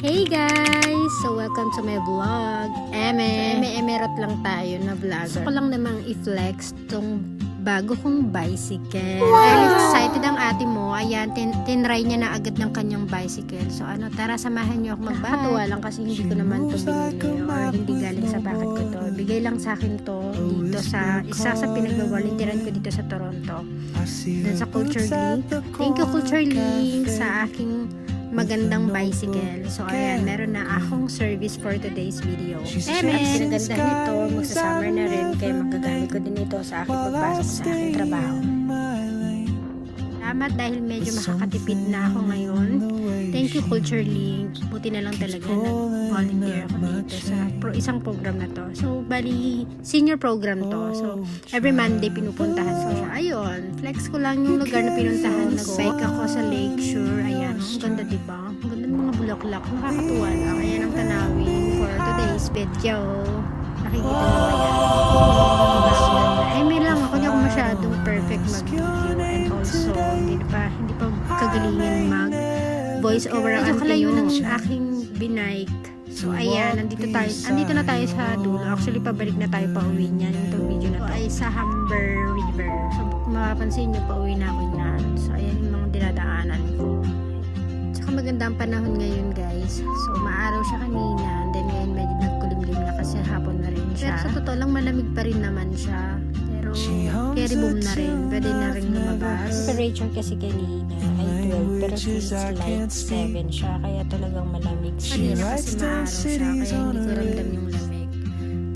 Hey guys! So welcome to my vlog. Emerot lang tayo na vlogger. Gusto ko lang namang i-flex tong bago kong bicycle. Wow! Excited ang ate mo. Ayan, tinry niya na agad ng kanyang bicycle. So tara samahan niyo ako magbatuwa lang kasi hindi ko naman to binili or hindi galing sa bakit ko to. Bigay lang sa akin to dito sa isa sa pinag-volunteeran ko dito sa Toronto. Dun sa Culture Link. Thank you Culture Link sa aking magandang bicycle. So ayan, meron na akong service for today's video. Pinaganda nito, magsa-summer na rin kaya magagamit ko din ito sa aking pagpasok sa aking trabaho. Salamat dahil medyo makakatipid na ako ngayon. Thank you Culture Link. Buti na lang talaga nag-volunteer ako dito sa isang program na to. So bali, senior program to. So every Monday pinupuntahan ko siya. Ayun, flex ko lang yung lugar na pinuntahan. Nag-bike ako sa Lakeshore. Ayan, ang ganda diba? Ang ganda ng mga bulaklak. Nakakatuwa lang. Ayan ang tanawin for today's video. Nakikita nyo ba yan? Ay, may lang ako. Hindi ako masyadong perfect mag-video. And also, hindi pa kagalingan voice over ang kalayo ng aking binike. So ayan, andito na tayo sa dulo. Actually pabalik na tayo pa uwi niyan. Itong video na to ay sa Humber River. So mapapansin nyo, pa uwi na ako niyan. So ayan yung mga dinadaanan ko. Tsaka maganda ang panahon ngayon guys. So maaraw siya kanina, and then ngayon medyo nagkulimlim na kasi hapon na rin siya. Pero sa totoo lang malamig pa rin naman siya. Pero carry boom na rin. Pwede na rin lumabas. Temperature kasi kanina ay 12 pero feels like 7 siya. Kaya talagang malamig siya. Kanina kasi maaraw siya kaya hindi ko ramdam yung lamig.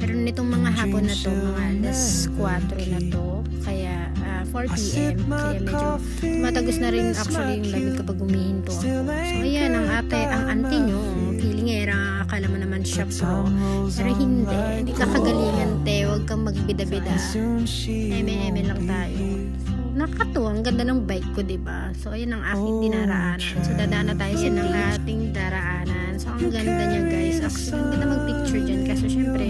Pero nitong mga hapon na to, mga alas 4 na to, kaya 4 p.m. Kaya medyo tumatagos na rin actually yung lamig kapag humihinto ako. So ayan, ang auntie nyo, feelingera, akala mo naman siya pro. Pero hindi ka kagalingan te, huwag kang magbida-bida. Eme lang tayo. So, nakakatuwa, ang ganda ng bike ko, diba? So ayan ang aking dinaraanan. So dadaan na tayo sa ng ating daraanan. So ang ganda niya guys. Actually, ang ganda mag-picture dyan kasi syempre,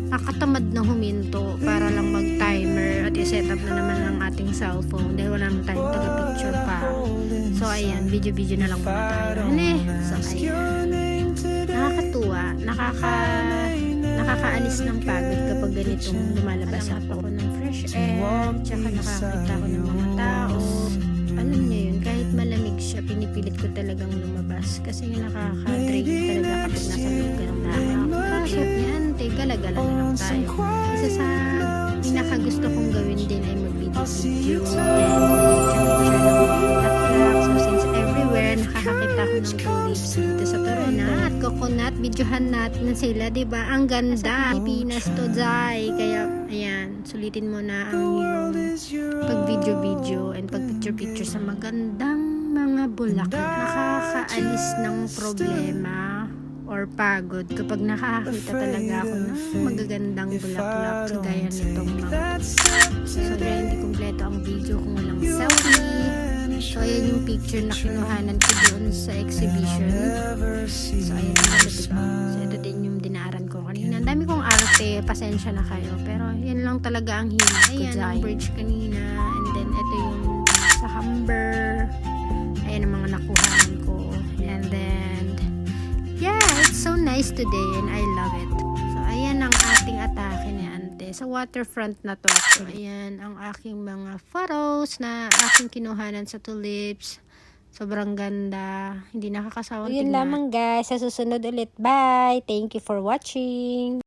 nakatamad na huminto para lang mag-timer at i-set up na naman ang ating cellphone dahil wala naman tayong taga-picture pa. So ayan, video na lang muna tayo. So ayan, nakakatuwa, nakakaalis ng pagod kapag ganitong lumalabas ako ng fresh air, tsaka nakakita ko ng mga tao. Alam niyo yun, kahit malamig siya, pinipilit ko talagang lumabas kasi nakaka-drain talaga kapag nasa loob ka ng bahay. Kaso yan, gala-gala na lang tayo. Isa sa pinakagusto kong gawin din ay mag-video. So since everywhere, nakakakita ko ng tulips dito sa Toronto at coconut, videohan natin sila, diba? Ang ganda. Pilipinas to, Jai. Kaya, ayan, sulitin mo na ang iyong pag-video and pag-picture sa magandang mga bulaklak. Nakakaalis ng problema or pagod kapag nakakita talaga ako ng magagandang bulaklak gaya nitong mga. So hindi kompleto ang video kung walang selfie. So ayan yung picture na kinuhanan ko doon sa exhibition. So ayan yung diba? So ito din yung dinaaran ko kanina. Ang dami kong arte, pasensya na kayo. Pero yan lang talaga ang hilig ko. Ayan ang bridge kanina. And then ito yung sa Humber. Ayan ang mga nakuhaan ko. And then yeah, it's so nice today and I love it. So ayan ang ating atake ni ante sa waterfront na to. So ayan ang aking mga photos na aking kinuhanan sa tulips. Sobrang ganda. Hindi nakakasawang tingnan. Yun lamang guys. Sa susunod ulit. Bye! Thank you for watching.